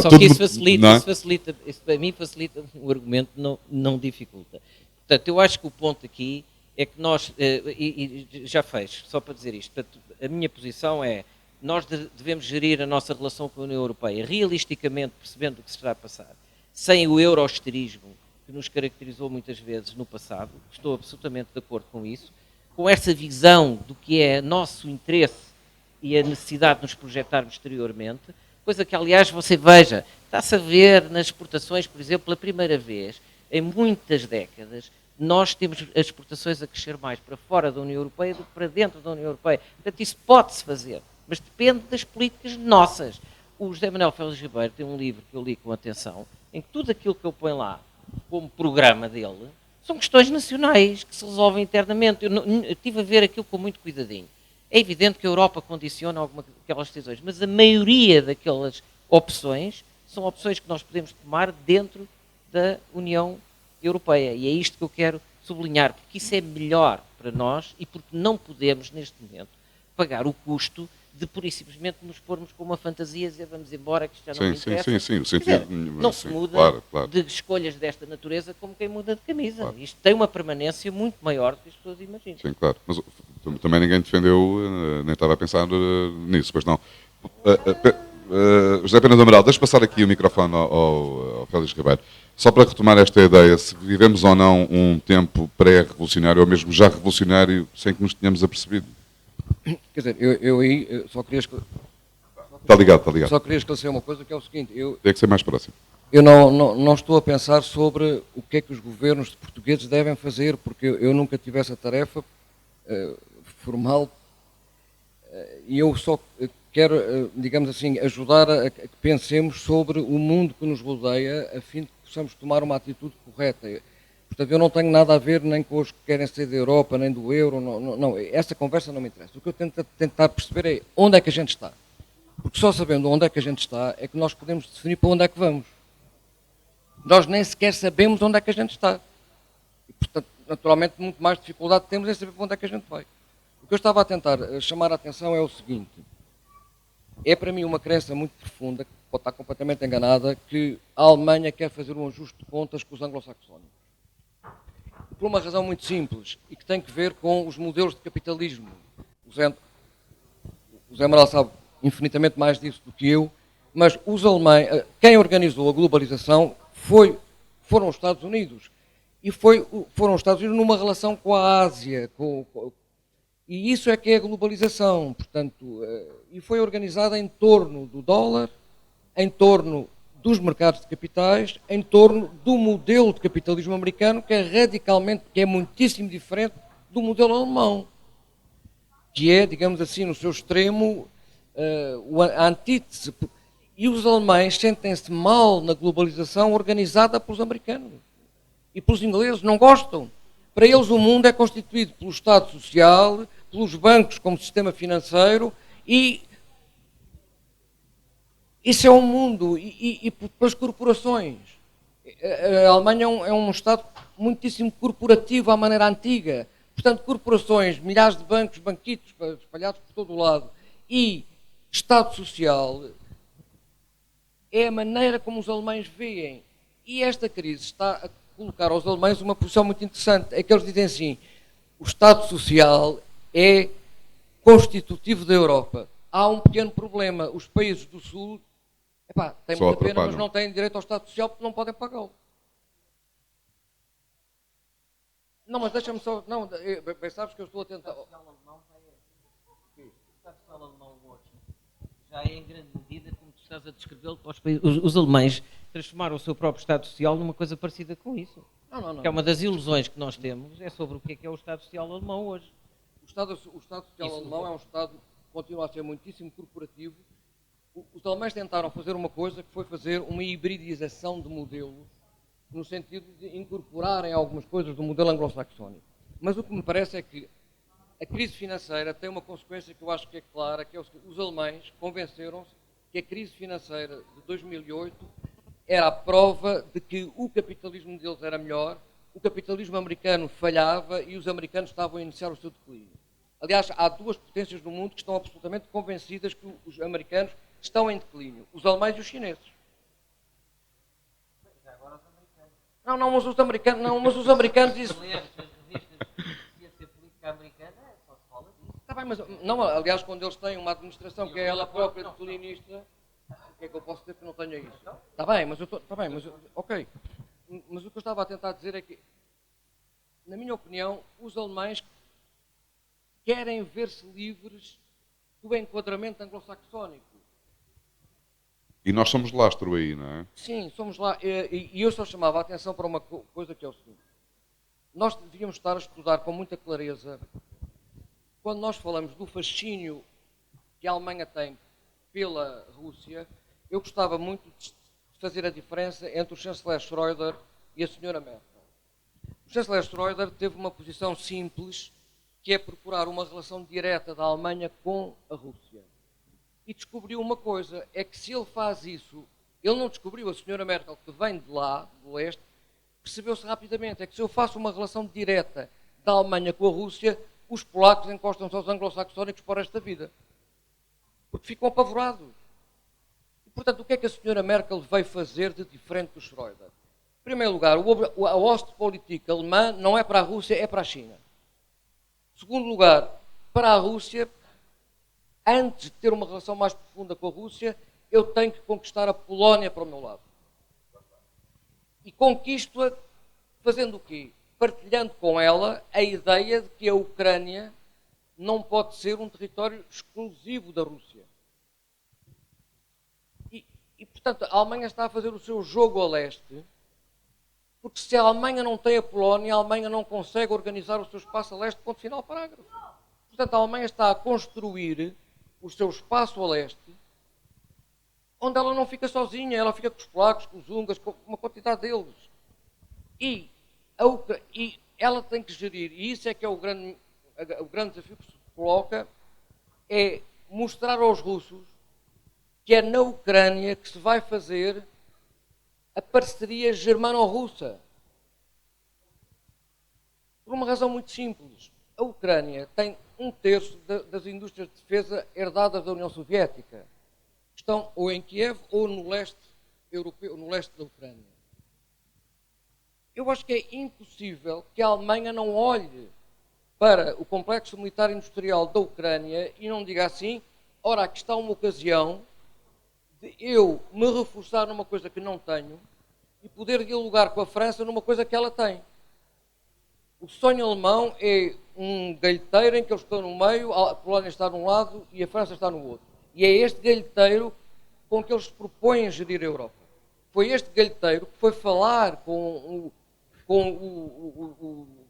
Só que isso facilita, isso para mim facilita o argumento, não dificulta. Portanto, eu acho que o ponto aqui é que nós, e já fez, só para dizer isto, portanto, a minha posição é, nós devemos gerir a nossa relação com a União Europeia, realisticamente percebendo o que se está a passar, sem o euroesterismo que nos caracterizou muitas vezes no passado, estou absolutamente de acordo com isso, com essa visão do que é nosso interesse e a necessidade de nos projetarmos exteriormente, Coisa que, aliás, você veja, está-se a ver nas exportações, por exemplo, pela primeira vez, em muitas décadas, nós temos as exportações a crescer mais para fora da União Europeia do que para dentro da União Europeia. Portanto, isso pode-se fazer, mas depende das políticas nossas. O José Manuel Félix Ribeiro tem um livro que eu li com atenção, em que tudo aquilo que eu ponho lá como programa dele são questões nacionais que se resolvem internamente. Eu estive a ver aquilo com muito cuidadinho. É evidente que a Europa condiciona aquelas decisões, mas a maioria daquelas opções são opções que nós podemos tomar dentro da União Europeia. E é isto que eu quero sublinhar, porque isso é melhor para nós e porque não podemos, neste momento, pagar o custo de pura e simplesmente nos pormos com uma fantasia e dizer vamos embora, que isto já não me interessa. Sim, o sentido... Quer dizer, não se muda de escolhas desta natureza como quem muda de camisa. Claro. Isto tem uma permanência muito maior do que as pessoas imaginam. Sim, claro. Mas também ninguém defendeu, nem estava a pensar nisso, pois não. José Pena do Amaral, deixa passar aqui o microfone ao Félix Ribeiro. Só para retomar esta ideia, se vivemos ou não um tempo pré-revolucionário ou mesmo já revolucionário sem que nos tenhamos apercebido. Quer dizer, eu aí só queria... Está ligado. Só queria esclarecer uma coisa, que é o seguinte... Tem que ser mais próximo. Eu não estou a pensar sobre o que é que os governos portugueses devem fazer, porque eu nunca tive essa tarefa formal e eu só quero, digamos assim, ajudar a que pensemos sobre o mundo que nos rodeia, a fim de que possamos tomar uma atitude correta. Portanto, eu não tenho nada a ver nem com os que querem sair da Europa, nem do euro, não, essa conversa não me interessa. O que eu tento tentar perceber é onde é que a gente está. Porque só sabendo onde é que a gente está, é que nós podemos definir para onde é que vamos. Nós nem sequer sabemos onde é que a gente está. E, portanto, naturalmente, muito mais dificuldade temos em saber para onde é que a gente vai. O que eu estava a tentar chamar a atenção é o seguinte. É para mim uma crença muito profunda, que pode estar completamente enganada, que a Alemanha quer fazer um ajuste de contas com os anglo-saxónicos. Por uma razão muito simples, e que tem que ver com os modelos de capitalismo. O Zé Amaral sabe infinitamente mais disso do que eu, mas os alemães, quem organizou a globalização foram os Estados Unidos. E foram os Estados Unidos numa relação com a Ásia. E isso é que é a globalização. Portanto, e foi organizada em torno do dólar, em torno dos mercados de capitais, em torno do modelo de capitalismo americano, que é muitíssimo diferente do modelo alemão. Que é, digamos assim, no seu extremo, a antítese. E os alemães sentem-se mal na globalização organizada pelos americanos. E pelos ingleses não gostam. Para eles o mundo é constituído pelo Estado Social, pelos bancos como sistema financeiro e isso é um mundo. E pelas corporações. A Alemanha é um Estado muitíssimo corporativo à maneira antiga. Portanto, corporações, milhares de bancos, banquitos espalhados por todo o lado e Estado Social é a maneira como os alemães veem. E esta crise está a colocar aos alemães uma posição muito interessante. É que eles dizem assim, o Estado Social é constitutivo da Europa. Há um pequeno problema. Os países do Sul têm muita pena, mas não têm direito ao Estado Social porque não podem pagá-lo. Não, mas deixa-me só... Não, bem, sabes que eu estou a tentar... O Estado Social Alemão hoje já é em grande medida, como tu estás a descrevê-lo, para os países. Os alemães transformaram o seu próprio Estado Social numa coisa parecida com isso. Não. Que é uma das ilusões que nós temos, é sobre o que é o Estado Social Alemão hoje. O Estado Social Alemão é um Estado que continua a ser muitíssimo corporativo. Os alemães tentaram fazer uma coisa que foi fazer uma hibridização de modelos, no sentido de incorporarem algumas coisas do modelo anglo-saxónico. Mas o que me parece é que a crise financeira tem uma consequência que eu acho que é clara, que é os alemães convenceram-se que a crise financeira de 2008 era a prova de que o capitalismo deles era melhor, o capitalismo americano falhava e os americanos estavam a iniciar o seu declínio. Aliás, há duas potências no mundo que estão absolutamente convencidas que os americanos estão em declínio, os alemães e os chineses. Mas os americanos isso... Está bem, mas não, aliás, quando eles têm uma administração que é ela própria declinista, o que é que eu posso dizer que não tenha isso? Está bem, mas ok. Mas o que eu estava a tentar dizer é que, na minha opinião, os alemães querem ver-se livres do enquadramento anglo-saxónico. E nós somos lastro aí, não é? Sim, somos lá. E eu só chamava a atenção para uma coisa que é o seguinte. Nós devíamos estar a estudar com muita clareza, quando nós falamos do fascínio que a Alemanha tem pela Rússia, eu gostava muito de fazer a diferença entre o chanceler Schröder e a senhora Merkel. O chanceler Schröder teve uma posição simples, que é procurar uma relação direta da Alemanha com a Rússia. E descobriu uma coisa, é que se ele faz isso, ele não descobriu, a senhora Merkel, que vem de lá, do leste, percebeu-se rapidamente, é que se eu faço uma relação direta da Alemanha com a Rússia, os polacos encostam-se aos anglo-saxónicos para esta vida. Porque ficam apavorados. E, portanto, o que é que a senhora Merkel veio fazer de diferente do Schröder? Em primeiro lugar, a Ostpolitik alemã não é para a Rússia, é para a China. Em segundo lugar, para a Rússia, antes de ter uma relação mais profunda com a Rússia, eu tenho que conquistar a Polónia para o meu lado. E conquisto-a fazendo o quê? Partilhando com ela a ideia de que a Ucrânia não pode ser um território exclusivo da Rússia. E, portanto, a Alemanha está a fazer o seu jogo a leste, porque se a Alemanha não tem a Polónia, a Alemanha não consegue organizar o seu espaço a leste, ponto final, parágrafo. Portanto, a Alemanha está a construir o seu espaço a leste, onde ela não fica sozinha, ela fica com os polacos, com os húngaros, com uma quantidade deles. E ela tem que gerir, e isso é que é o grande desafio que se coloca, é mostrar aos russos que é na Ucrânia que se vai fazer a parceria germano-russa. Por uma razão muito simples. A Ucrânia tem 1/3 das indústrias de defesa herdadas da União Soviética. Estão ou em Kiev ou no leste europeu, no leste da Ucrânia. Eu acho que é impossível que a Alemanha não olhe para o complexo militar industrial da Ucrânia e não diga assim, ora, aqui está uma ocasião de eu me reforçar numa coisa que não tenho e poder dialogar com a França numa coisa que ela tem. O sonho alemão é um galheteiro em que eles estão no meio, a Polónia está de um lado e a França está no outro. E é este galheteiro com que eles se propõem gerir a Europa. Foi este galheteiro que foi falar com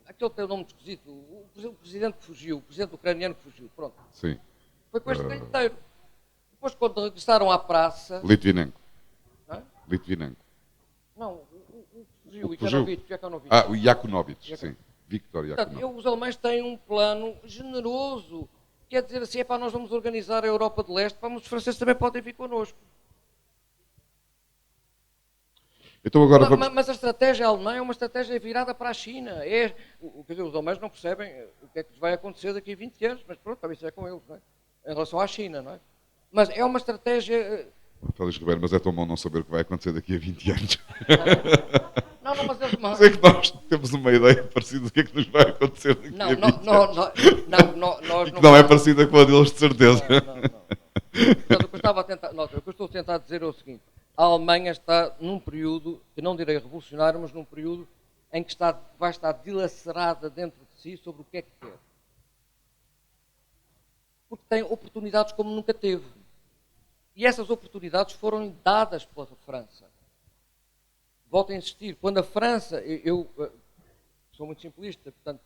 aquele tem o nome esquisito, o presidente que fugiu, o presidente ucraniano que fugiu, pronto. Sim. Foi com este galheteiro. Depois, quando regressaram à praça... Litvinenko. Não, Litvinenko. não o que fugiu, o fugiu? Yakunovich. Ah, o Yakunovich, sim. Viktor Portanto, Yakunovich. os alemães têm um plano generoso. Quer dizer assim, nós vamos organizar a Europa de Leste, mas os franceses também podem vir connosco. Então agora vamos... Mas a estratégia alemã é uma estratégia virada para a China. Quer dizer, os alemães não percebem o que é que lhes vai acontecer daqui a 20 anos, mas pronto, também isso é com eles, não é? Em relação à China, não é? Mas é uma estratégia... Félix Ribeiro, mas é tão bom não saber o que vai acontecer daqui a 20 anos. Não, mas eles... Mas é que nós temos uma ideia parecida do que é que nos vai acontecer daqui a 20 anos. Nós E que não é parecida com a deles, de certeza. Portanto, o que eu estou a tentar dizer é o seguinte. A Alemanha está num período, que não direi revolucionário, mas num período em que vai estar dilacerada dentro de si sobre o que é que quer. Porque tem oportunidades como nunca teve. E essas oportunidades foram dadas pela França. Volto a insistir, quando a França, eu sou muito simplista, portanto,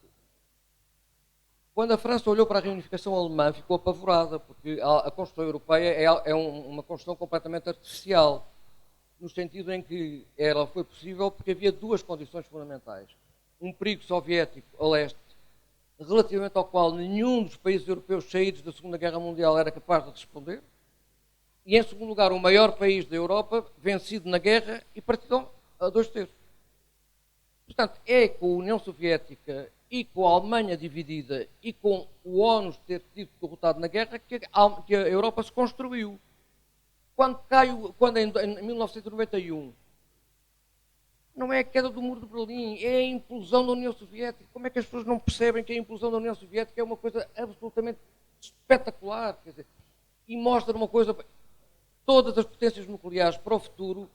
quando a França olhou para a reunificação alemã, ficou apavorada, porque a construção europeia é uma construção completamente artificial, no sentido em que ela foi possível porque havia duas condições fundamentais. Um perigo soviético a leste, relativamente ao qual nenhum dos países europeus saídos da Segunda Guerra Mundial era capaz de responder, e, em segundo lugar, o maior país da Europa, vencido na guerra e partido a 2/3. Portanto, é com a União Soviética e com a Alemanha dividida e com o ONU ter sido derrotado na guerra que a Europa se construiu. Quando em 1991, não é a queda do muro de Berlim, é a implosão da União Soviética. Como é que as pessoas não percebem que a implosão da União Soviética é uma coisa absolutamente espetacular? Quer dizer, e mostra uma coisa... Todas as potências nucleares para o futuro,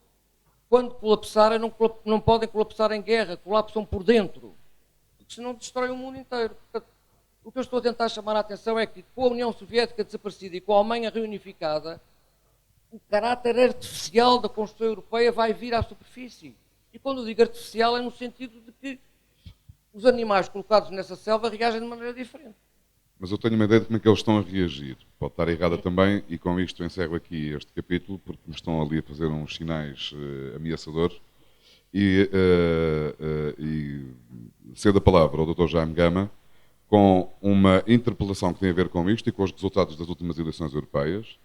quando colapsarem, não podem colapsar em guerra, colapsam por dentro. Porque senão destrói o mundo inteiro. Portanto, o que eu estou a tentar chamar a atenção é que com a União Soviética desaparecida e com a Alemanha reunificada, o caráter artificial da Constituição Europeia vai vir à superfície. E quando eu digo artificial é no sentido de que os animais colocados nessa selva reagem de maneira diferente. Mas eu tenho uma ideia de como é que eles estão a reagir. Pode estar errada também, e com isto encerro aqui este capítulo, porque me estão ali a fazer uns sinais ameaçadores. E cedo a palavra ao Dr. Jaime Gama, com uma interpelação que tem a ver com isto e com os resultados das últimas eleições europeias,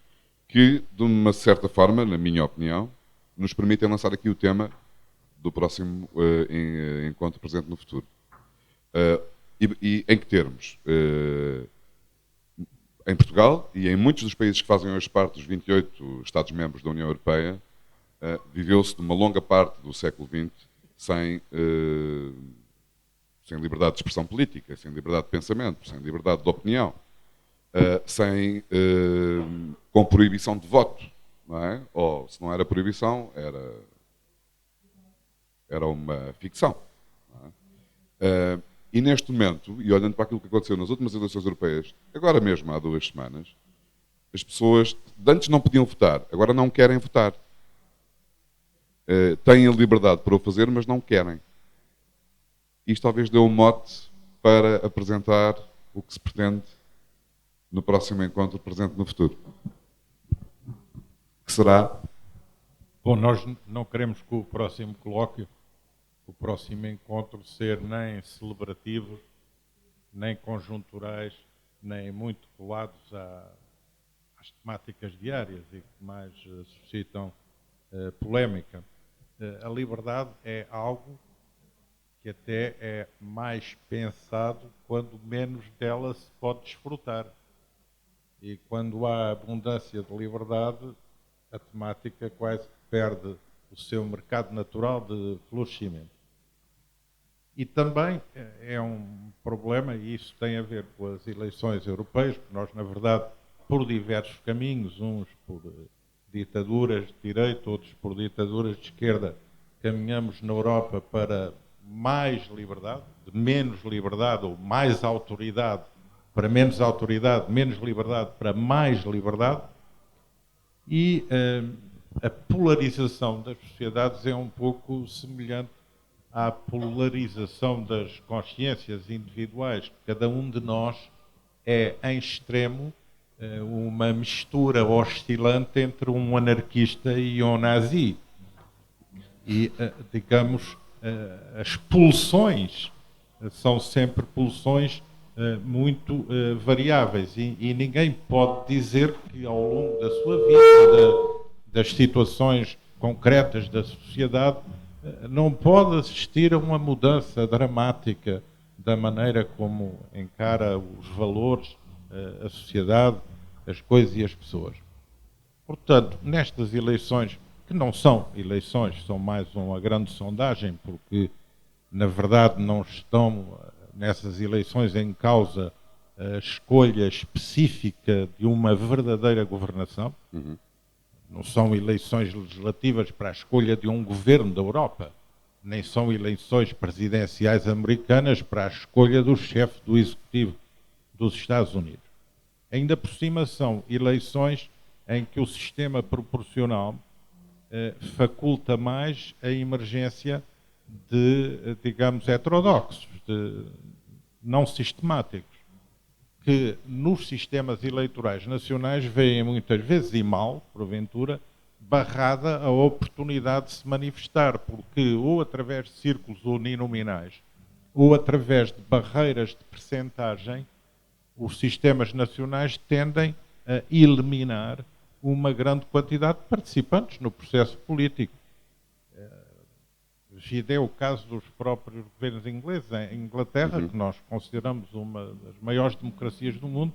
que, de uma certa forma, na minha opinião, nos permitem lançar aqui o tema do próximo encontro presente no futuro. E em que termos? Em Portugal e em muitos dos países que fazem hoje parte dos 28 Estados-membros da União Europeia, viveu-se numa longa parte do século XX sem liberdade de expressão política, sem liberdade de pensamento, sem liberdade de opinião, com proibição de voto, não é? Ou, se não era proibição, era uma ficção. Não é? E neste momento, e olhando para aquilo que aconteceu nas últimas eleições europeias, agora mesmo, há 2 semanas, as pessoas de antes não podiam votar, agora não querem votar. Têm a liberdade para o fazer, mas não querem. Isto talvez dê um mote para apresentar o que se pretende no próximo encontro presente no futuro. Que será? Bom, nós não queremos que o próximo colóquio, o próximo encontro, ser nem celebrativos, nem conjunturais, nem muito colados às temáticas diárias e que mais suscitam polémica. A liberdade é algo que até é mais pensado quando menos dela se pode desfrutar. E quando há abundância de liberdade, a temática quase que perde o seu mercado natural de florescimento. E também é um problema, e isso tem a ver com as eleições europeias, porque nós, na verdade, por diversos caminhos, uns por ditaduras de direita, outros por ditaduras de esquerda, caminhamos na Europa para mais liberdade, de menos liberdade ou mais autoridade para menos autoridade, menos liberdade para mais liberdade, e a polarização das sociedades é um pouco semelhante à polarização das consciências individuais. Cada um de nós é, em extremo, uma mistura oscilante entre um anarquista e um nazi. E, digamos, as pulsões são sempre pulsões muito variáveis e ninguém pode dizer que ao longo da sua vida, das situações concretas da sociedade, não pode assistir a uma mudança dramática da maneira como encara os valores, a sociedade, as coisas e as pessoas. Portanto, nestas eleições, que não são eleições, são mais uma grande sondagem, porque, na verdade, não estão nessas eleições em causa a escolha específica de uma verdadeira governação. Não são eleições legislativas para a escolha de um governo da Europa, nem são eleições presidenciais americanas para a escolha do chefe do Executivo dos Estados Unidos. Ainda por cima são eleições em que o sistema proporcional faculta mais a emergência de, digamos, heterodoxos, de não sistemáticos, que nos sistemas eleitorais nacionais veem muitas vezes, e mal, porventura, barrada a oportunidade de se manifestar, porque ou através de círculos uninominais, ou através de barreiras de percentagem, os sistemas nacionais tendem a eliminar uma grande quantidade de participantes no processo político. É o caso dos próprios governos ingleses. Em Inglaterra, que nós consideramos uma das maiores democracias do mundo,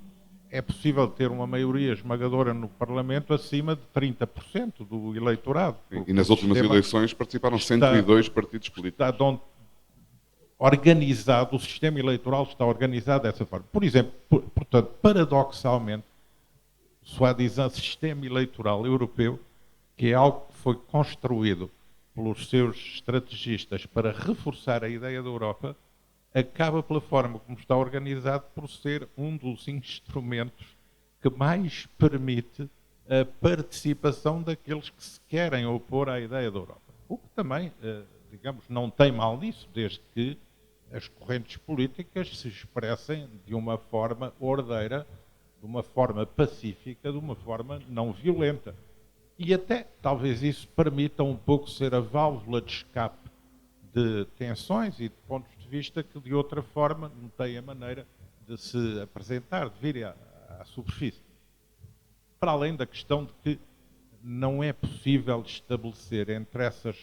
é possível ter uma maioria esmagadora no Parlamento acima de 30% do eleitorado. E nas últimas eleições participaram 102 partidos políticos. Está organizado, o sistema eleitoral está organizado dessa forma. Por exemplo, portanto, paradoxalmente, soi-disant sistema eleitoral europeu, que é algo que foi construído pelos seus estrategistas para reforçar a ideia da Europa, acaba pela forma como está organizado por ser um dos instrumentos que mais permite a participação daqueles que se querem opor à ideia da Europa. O que também, digamos, não tem mal nisso, desde que as correntes políticas se expressem de uma forma ordeira, de uma forma pacífica, de uma forma não violenta. E até, talvez isso permita um pouco ser a válvula de escape de tensões e de pontos de vista que, de outra forma, não têm a maneira de se apresentar, de vir à superfície. Para além da questão de que não é possível estabelecer entre essas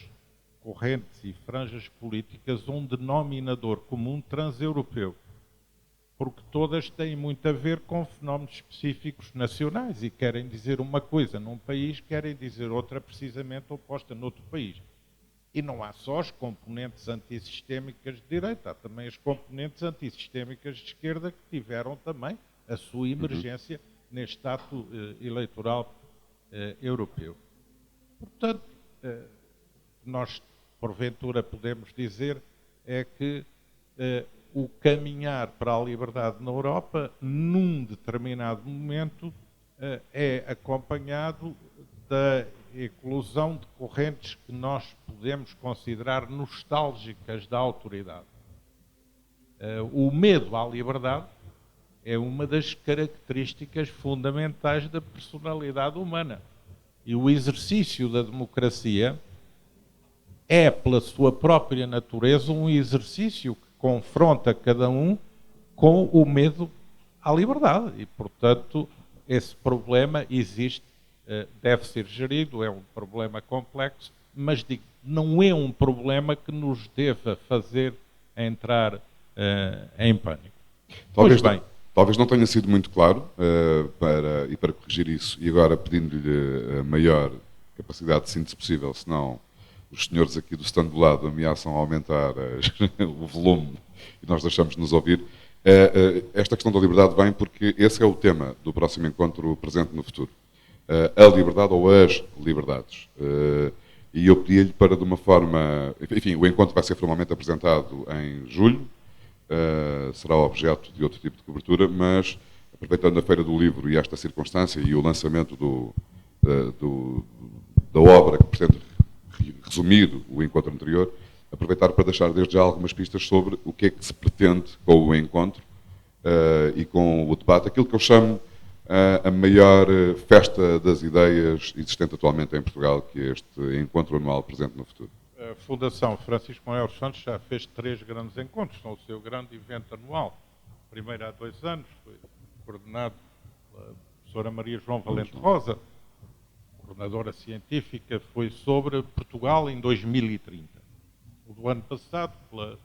correntes e franjas políticas um denominador comum transeuropeu, porque todas têm muito a ver com fenómenos específicos nacionais e querem dizer uma coisa num país, querem dizer outra precisamente oposta noutro país. E não há só as componentes antissistémicas de direita, há também as componentes antissistémicas de esquerda que tiveram também a sua emergência neste ato eleitoral europeu. Portanto, nós, porventura, podemos dizer é que o caminhar para a liberdade na Europa, num determinado momento, é acompanhado da eclosão de correntes que nós podemos considerar nostálgicas da autoridade. O medo à liberdade é uma das características fundamentais da personalidade humana. E o exercício da democracia é, pela sua própria natureza, um exercício que confronta cada um com o medo à liberdade. E, portanto, esse problema existe, deve ser gerido, é um problema complexo, mas digo, não é um problema que nos deva fazer entrar em pânico. Talvez não tenha sido muito claro para corrigir isso, e agora pedindo-lhe a maior capacidade de síntese possível, senão os senhores aqui do stand do lado ameaçam aumentar o volume e nós deixamos de nos ouvir. Esta questão da liberdade vem porque esse é o tema do próximo encontro presente no futuro. A liberdade ou as liberdades. E eu pedi-lhe para, de uma forma... Enfim, o encontro vai ser formalmente apresentado em julho, será objeto de outro tipo de cobertura, mas, aproveitando a Feira do Livro e esta circunstância e o lançamento da obra que pretende resumir o encontro anterior, aproveitar para deixar desde já algumas pistas sobre o que é que se pretende com o encontro e com o debate, aquilo que eu chamo a maior festa das ideias existente atualmente em Portugal, que é este encontro anual presente no futuro. A Fundação Francisco Manuel Santos já fez 3 grandes encontros, são o seu grande evento anual. O primeiro há 2 anos, foi coordenado pela professora Maria João Valente Rosa, coordenadora científica, foi sobre Portugal em 2030. O do ano passado, pela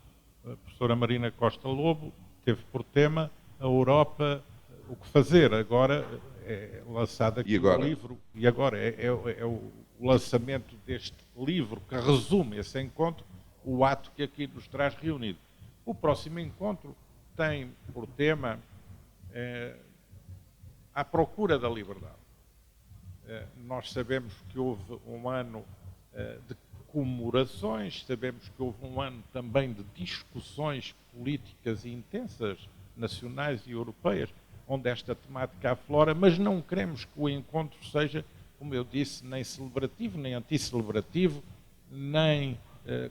professora Marina Costa Lobo, teve por tema a Europa, o que fazer. Agora é lançado aqui um livro, e agora é o lançamento deste livro que resume esse encontro, o ato que aqui nos traz reunido. O próximo encontro tem por tema a procura da liberdade. Nós sabemos que houve um ano de comemorações, sabemos que houve um ano também de discussões políticas intensas, nacionais e europeias, onde esta temática aflora, mas não queremos que o encontro seja, como eu disse, nem celebrativo, nem anticelebrativo, nem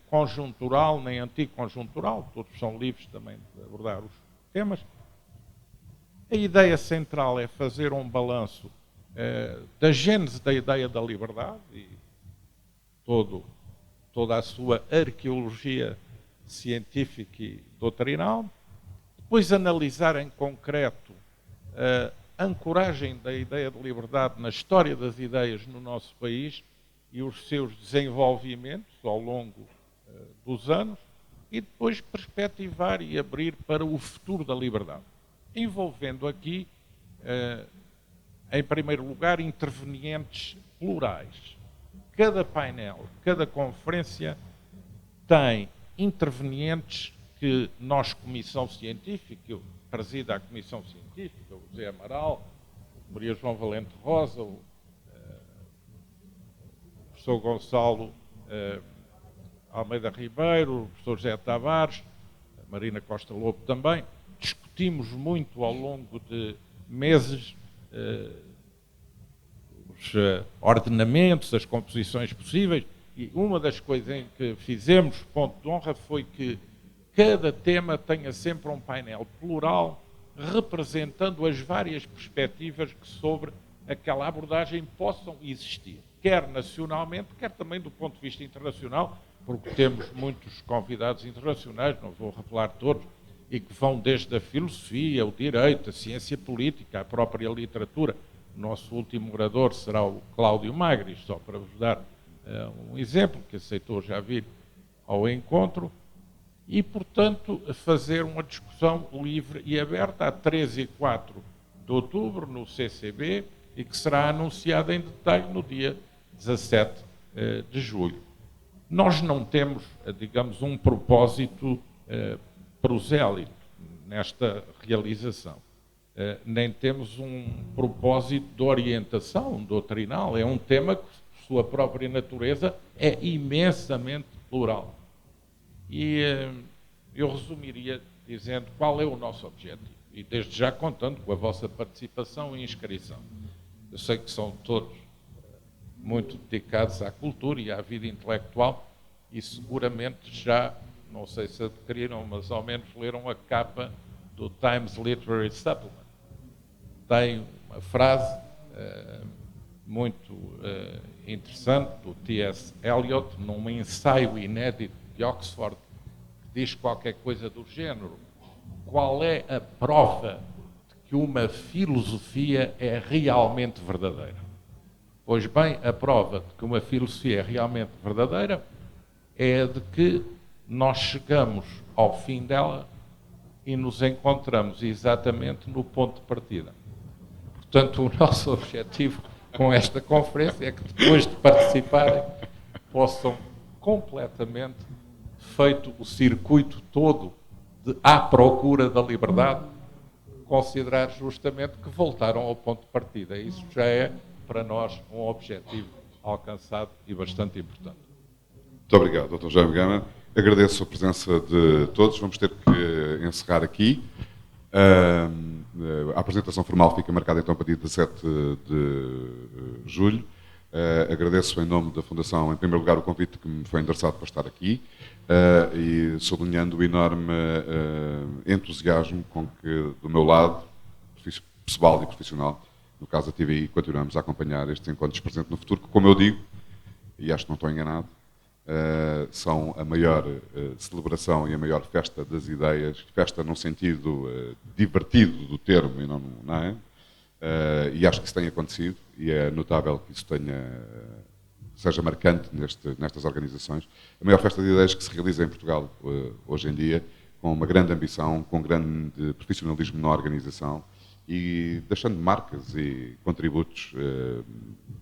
conjuntural, nem anticonjuntural, todos são livres também de abordar os temas. A ideia central é fazer um balanço da gênese da ideia da liberdade e toda a sua arqueologia científica e doutrinal, depois analisar em concreto a ancoragem da ideia de liberdade na história das ideias no nosso país e os seus desenvolvimentos ao longo dos anos, e depois perspectivar e abrir para o futuro da liberdade, envolvendo aqui, em primeiro lugar, intervenientes plurais. Cada painel, cada conferência tem intervenientes que nós, Comissão Científica, eu presido a Comissão Científica, o José Amaral, o Maria João Valente Rosa, o professor Gonçalo Almeida Ribeiro, o professor José Tavares, a Marina Costa Lobo também, discutimos muito ao longo de meses os ordenamentos, as composições possíveis, e uma das coisas em que fizemos ponto de honra foi que cada tema tenha sempre um painel plural representando as várias perspectivas que sobre aquela abordagem possam existir, quer nacionalmente, quer também do ponto de vista internacional, porque temos muitos convidados internacionais, não vou revelar todos, e que vão desde a filosofia, o direito, a ciência política, a própria literatura. O nosso último orador será o Cláudio Magris, só para vos dar um exemplo, que aceitou já vir ao encontro, e, portanto, fazer uma discussão livre e aberta a 3 e 4 de outubro no CCB e que será anunciada em detalhe no dia 17 de julho. Nós não temos, digamos, um propósito prosélito nesta realização. Nem temos um propósito de orientação doutrinal. É um tema que, por sua própria natureza, é imensamente plural. E eu resumiria dizendo qual é o nosso objetivo. E desde já contando com a vossa participação e inscrição. Eu sei que são todos muito dedicados à cultura e à vida intelectual e seguramente já, não sei se adquiriram, mas ao menos leram a capa do Times Literary Supplement. Tem uma frase muito interessante do T.S. Eliot, num ensaio inédito de Oxford, que diz qualquer coisa do género: qual é a prova de que uma filosofia é realmente verdadeira? Pois bem, a prova de que uma filosofia é realmente verdadeira é a de que nós chegamos ao fim dela e nos encontramos exatamente no ponto de partida. Portanto, o nosso objetivo com esta conferência é que depois de participarem possam completamente, feito o circuito todo à procura da liberdade, considerar justamente que voltaram ao ponto de partida. Isso já é, para nós, um objetivo alcançado e bastante importante. Muito obrigado, Dr. Jaime Gama. Agradeço a presença de todos. Vamos ter que encerrar aqui. A apresentação formal fica marcada então para dia 17 de julho. Agradeço em nome da Fundação, em primeiro lugar, o convite que me foi endereçado para estar aqui e sublinhando o enorme entusiasmo com que, do meu lado, pessoal e profissional, no caso da TVI, continuamos a acompanhar estes encontros presentes no futuro, que, como eu digo, e acho que não estou enganado, são a maior celebração e a maior festa das ideias, festa num sentido divertido do termo, e não é? E acho que isso tem acontecido e é notável que isso seja marcante nestas organizações. A maior festa de ideias que se realiza em Portugal hoje em dia, com uma grande ambição, com um grande profissionalismo na organização e deixando marcas e contributos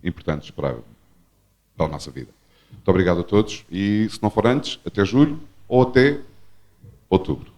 importantes para a nossa vida. Muito obrigado a todos e, se não for antes, até julho ou até outubro.